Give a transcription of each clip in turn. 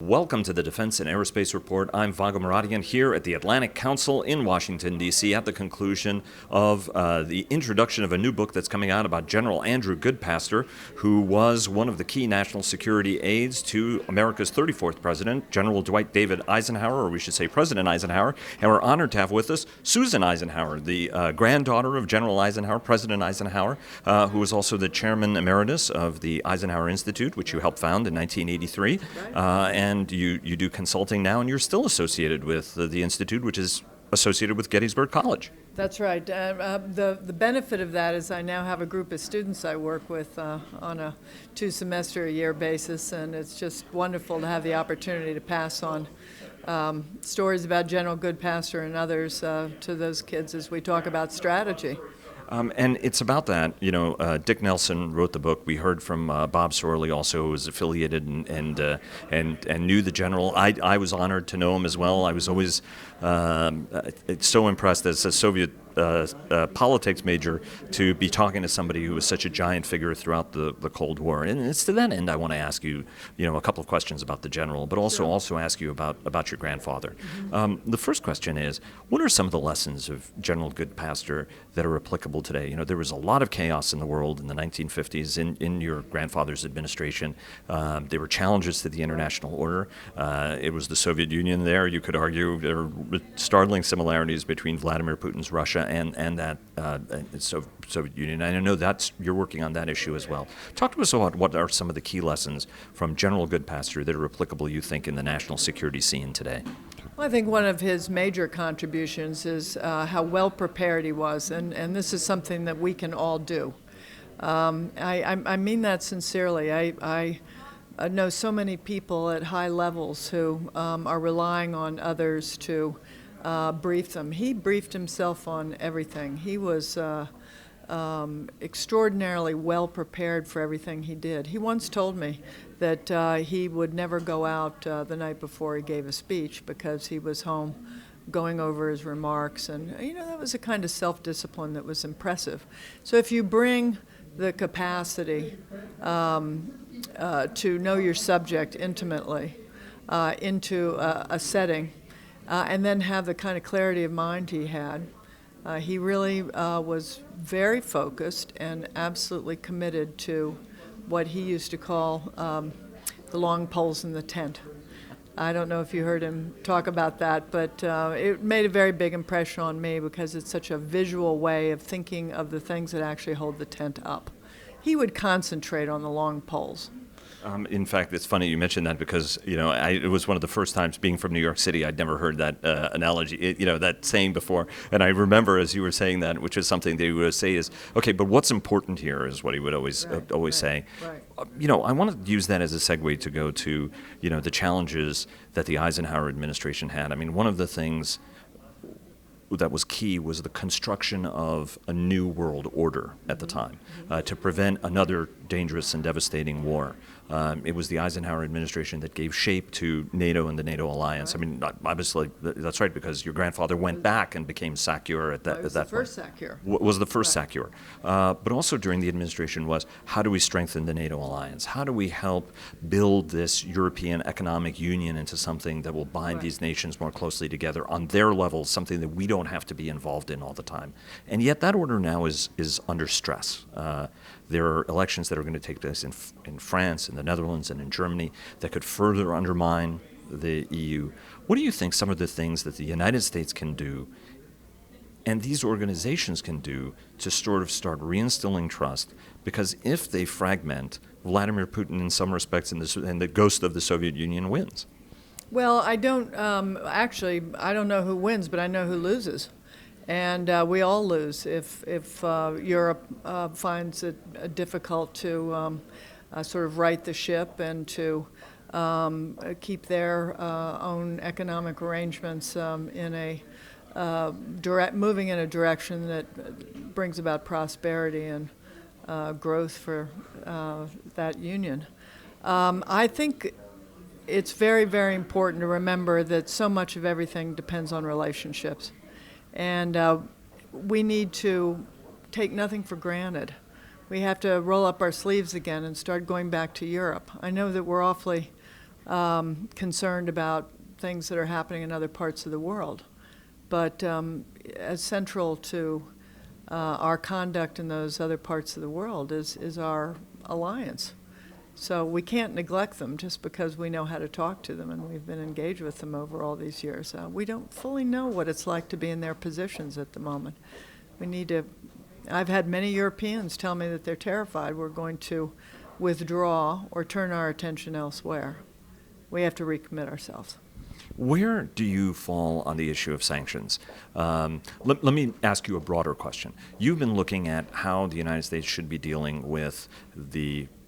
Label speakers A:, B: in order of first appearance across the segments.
A: Welcome to the Defense and Aerospace Report. I'm Vago Muradian here at the Atlantic Council in Washington, D.C. at the conclusion of the introduction of a new book that's coming out about General Andrew Goodpaster, who was one of the key national security aides to America's 34th president, General Dwight David Eisenhower, or we should say President Eisenhower. And we're honored to have with us Susan Eisenhower, the granddaughter of General Eisenhower, President Eisenhower, who was also the chairman emeritus of the Eisenhower Institute, which you helped found in 1983. And you do consulting now, and you're still associated with the Institute, which is associated with Gettysburg College.
B: That's right. The benefit of that is I now have a group of students I work with on a 2-semester-a-year basis, and it's just wonderful to have the opportunity to pass on stories about General Goodpaster and others to those kids as we talk about strategy.
A: And it's about that. Dick Nelson wrote the book. We heard from Bob Sorley, also, who was affiliated and knew the general. I was honored to know him as well. I was always so impressed as a Soviet politics major to be talking to somebody who was such a giant figure throughout the Cold War. And it's to that end I want to ask you, a couple of questions about the general, but also ask you about your grandfather. Mm-hmm. The first question is, what are some of the lessons of General Goodpaster that are applicable today? There was a lot of chaos in the world in the 1950s in your grandfather's administration. There were challenges to the international order. It was the Soviet Union there. You could argue there were startling similarities between Vladimir Putin's Russia and that Soviet Union. And I know you're working on that issue as well. Talk to us about what are some of the key lessons from General Goodpaster that are applicable, you think, in the national security scene today?
B: Well, I think one of his major contributions is how well prepared he was, and this is something that we can all do. I mean that sincerely. I know so many people at high levels who are relying on others to brief them. He briefed himself on everything. He was extraordinarily well prepared for everything he did. He once told me that he would never go out the night before he gave a speech because he was home going over his remarks, and that was a kind of self-discipline that was impressive. So if you bring the capacity to know your subject intimately into a setting, and then have the kind of clarity of mind he had. He really was very focused and absolutely committed to what he used to call the long poles in the tent. I don't know if you heard him talk about that, but it made a very big impression on me because it's such a visual way of thinking of the things that actually hold the tent up. He would concentrate on the long poles.
A: In fact, it's funny you mentioned that because, it was one of the first times being from New York City, I'd never heard that analogy, that saying before. And I remember as you were saying that, which is something that he would say is, okay, but what's important here is what he would always say. Right. I want to use that as a segue to go to, the challenges that the Eisenhower administration had. I mean, one of the things that was key was the construction of a new world order at the time to prevent another dangerous and devastating war. It was the Eisenhower administration that gave shape to NATO and the NATO alliance. I mean, obviously, that's right, because your grandfather went back and became SACEUR at that point.
B: Was the first SACEUR.
A: Was the first SACEUR. But also during the administration was, how do we strengthen the NATO alliance? How do we help build this European economic union into something that will bind these nations more closely together on their level, something that we don't have to be involved in all the time? And yet that order now is under stress. There are elections that are going to take place in France, in the Netherlands, and in Germany that could further undermine the EU. What do you think some of the things that the United States can do and these organizations can do to sort of start reinstilling trust? Because if they fragment, Vladimir Putin in some respects and the ghost of the Soviet Union wins.
B: Well, I don't know who wins, but I know who loses. And we all lose if Europe finds it difficult to sort of right the ship and to keep their own economic arrangements in a moving in a direction that brings about prosperity and growth for that union. I think it's very, very important to remember that so much of everything depends on relationships. And we need to take nothing for granted. We have to roll up our sleeves again and start going back to Europe. I know that we're awfully concerned about things that are happening in other parts of the world. But as central to our conduct in those other parts of the world is our alliance. So we can't neglect them just because we know how to talk to them and we've been engaged with them over all these years. We don't fully know what it's like to be in their positions at the moment. We need to. I've had many Europeans tell me that they're terrified we're going to withdraw or turn our attention elsewhere. We have to recommit ourselves.
A: Where do you fall on the issue of sanctions? Let me ask you a broader question. You've been looking at how the United States should be dealing with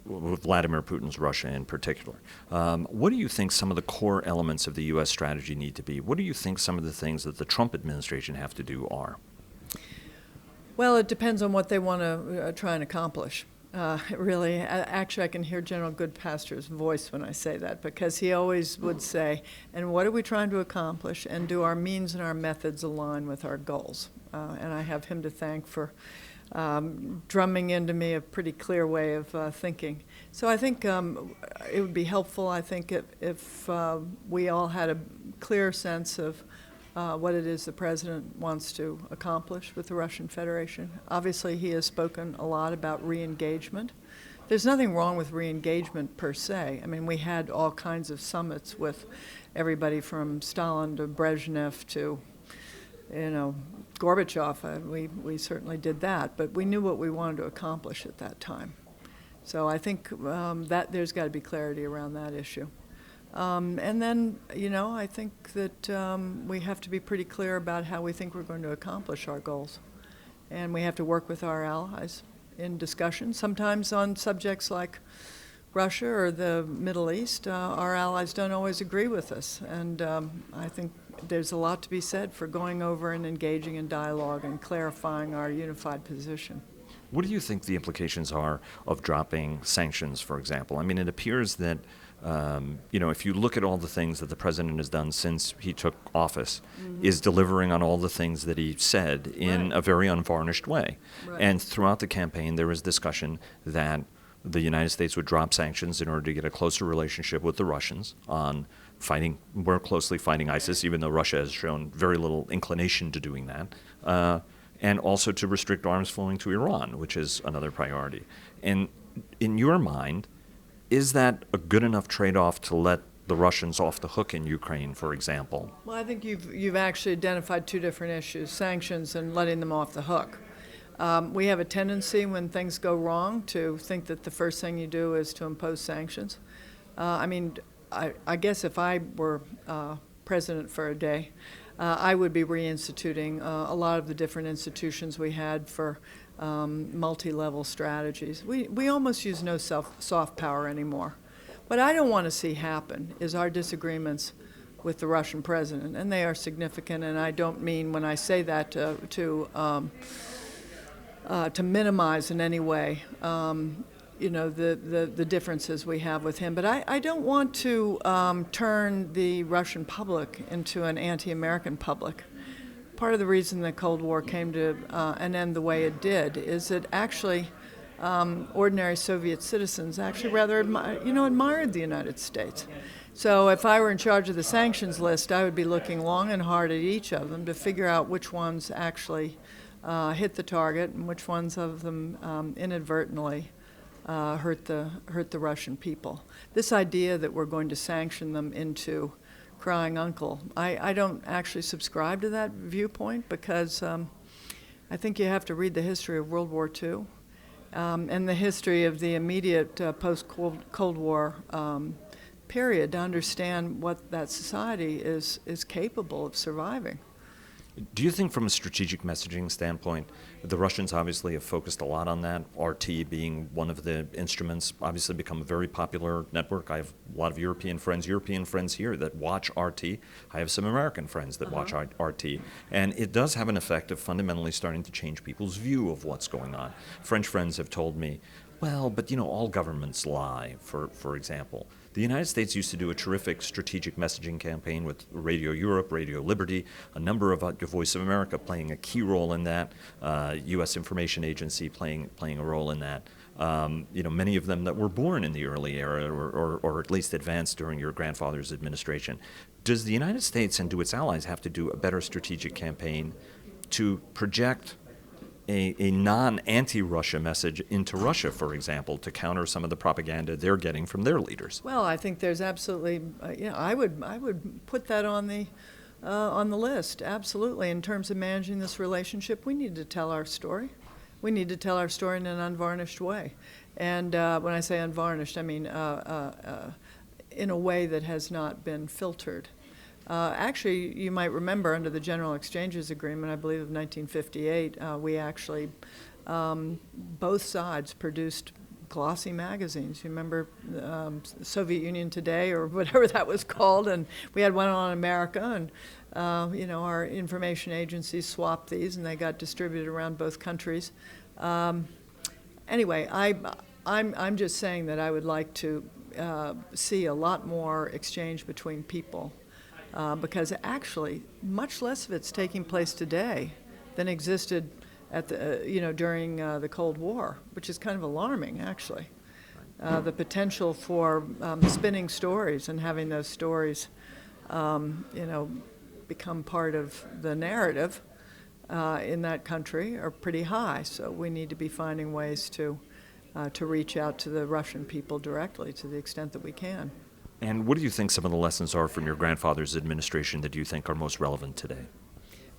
A: Vladimir Putin's Russia in particular. What do you think some of the core elements of the U.S. strategy need to be? What do you think some of the things that the Trump administration have to do are?
B: Well, it depends on what they want to try and accomplish. Really, actually, I can hear General Goodpaster's voice when I say that, because he always would say, and what are we trying to accomplish, and do our means and our methods align with our goals? And I have him to thank for drumming into me a pretty clear way of thinking. So I think it would be helpful, I think, if we all had a clear sense of what it is the President wants to accomplish with the Russian Federation. Obviously, he has spoken a lot about re-engagement. There's nothing wrong with re-engagement per se. I mean, we had all kinds of summits with everybody from Stalin to Brezhnev to, Gorbachev. We certainly did that, but we knew what we wanted to accomplish at that time. So I think that there's got to be clarity around that issue. And then, I think that we have to be pretty clear about how we think we're going to accomplish our goals. And we have to work with our allies in discussion. Sometimes on subjects like Russia or the Middle East, our allies don't always agree with us. And I think there's a lot to be said for going over and engaging in dialogue and clarifying our unified position.
A: What do you think the implications are of dropping sanctions, for example? I mean, it appears that if you look at all the things that the President has done since he took office, is delivering on all the things that he said in a very unvarnished way.
B: Right.
A: And throughout the campaign, there was discussion that the United States would drop sanctions in order to get a closer relationship with the Russians on more closely fighting ISIS, even though Russia has shown very little inclination to doing that, and also to restrict arms flowing to Iran, which is another priority. And in your mind, is that a good enough trade-off to let the Russians off the hook in Ukraine, for example?
B: Well, I think you've actually identified two different issues, sanctions and letting them off the hook. We have a tendency when things go wrong to think that the first thing you do is to impose sanctions. I guess if I were president for a day, I would be reinstituting a lot of the different institutions we had for multi-level strategies. We almost use no soft power anymore. What I don't want to see happen is our disagreements with the Russian president, and they are significant, and I don't mean when I say that to minimize in any way the differences we have with him. But I don't want to turn the Russian public into an anti-American public. Part of the reason the Cold War came to an end the way it did is that actually ordinary Soviet citizens actually rather admired the United States. So if I were in charge of the sanctions list, I would be looking long and hard at each of them to figure out which ones actually hit the target and which ones of them inadvertently hurt the Russian people. This idea that we're going to sanction them into crying uncle, I don't actually subscribe to that viewpoint, because I think you have to read the history of World War II and the history of the immediate post-Cold War period to understand what that society is capable of surviving.
A: Do you think from a strategic messaging standpoint, the Russians obviously have focused a lot on that, RT being one of the instruments, obviously become a very popular network. I have a lot of European friends here that watch RT. I have some American friends that watch RT. And it does have an effect of fundamentally starting to change people's view of what's going on. French friends have told me, well, but all governments lie, for example. The United States used to do a terrific strategic messaging campaign with Radio Europe, Radio Liberty, a number of Voice of America playing a key role in that, U.S. Information Agency playing a role in that. Many of them that were born in the early era or at least advanced during your grandfather's administration. Does the United States and do its allies have to do a better strategic campaign to project a non-anti-Russia message into Russia, for example, to counter some of the propaganda they're getting from their leaders?
B: Well, I think there's absolutely, I would put that on the list, absolutely. In terms of managing this relationship, we need to tell our story. We need to tell our story in an unvarnished way. And when I say unvarnished, I mean in a way that has not been filtered. Actually, you might remember under the General Exchanges Agreement, I believe of 1958, we actually, both sides produced glossy magazines. You remember Soviet Union Today or whatever that was called, and we had one on America, and our information agencies swapped these, and they got distributed around both countries. Anyway, I'm just saying that I would like to see a lot more exchange between people, because actually much less of it's taking place today than existed at the during the Cold War, which is kind of alarming, actually. The potential for spinning stories and having those stories, become part of the narrative in that country are pretty high. So we need to be finding ways to reach out to the Russian people directly to the extent that we can.
A: And what do you think some of the lessons are from your grandfather's administration that you think are most relevant today?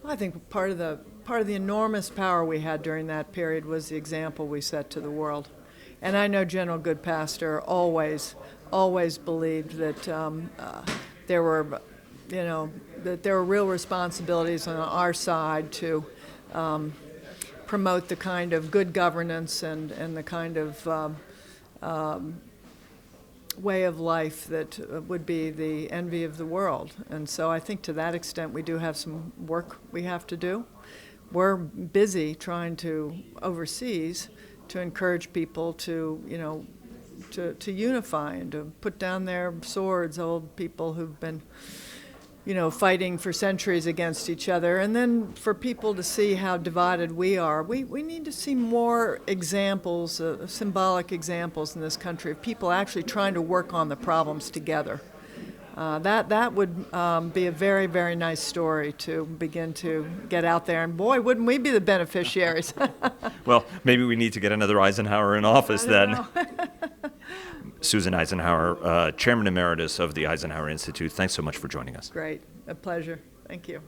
B: Well, I think part of the enormous power we had during that period was the example we set to the world. And I know General Goodpaster always believed that there were real responsibilities on our side to promote the kind of good governance and the kind of way of life that would be the envy of the world. And so I think to that extent we do have some work we have to do. We're busy trying to overseas to encourage people to unify and to put down their swords, old people who've been fighting for centuries against each other, and then for people to see how divided we are. We need to see more examples, symbolic examples in this country of people actually trying to work on the problems together. That would be a very, very nice story to begin to get out there, and boy, wouldn't we be the beneficiaries.
A: Well, maybe we need to get another Eisenhower in office then. Susan Eisenhower, Chairman Emeritus of the Eisenhower Institute, thanks so much for joining us.
B: Great. A pleasure. Thank you.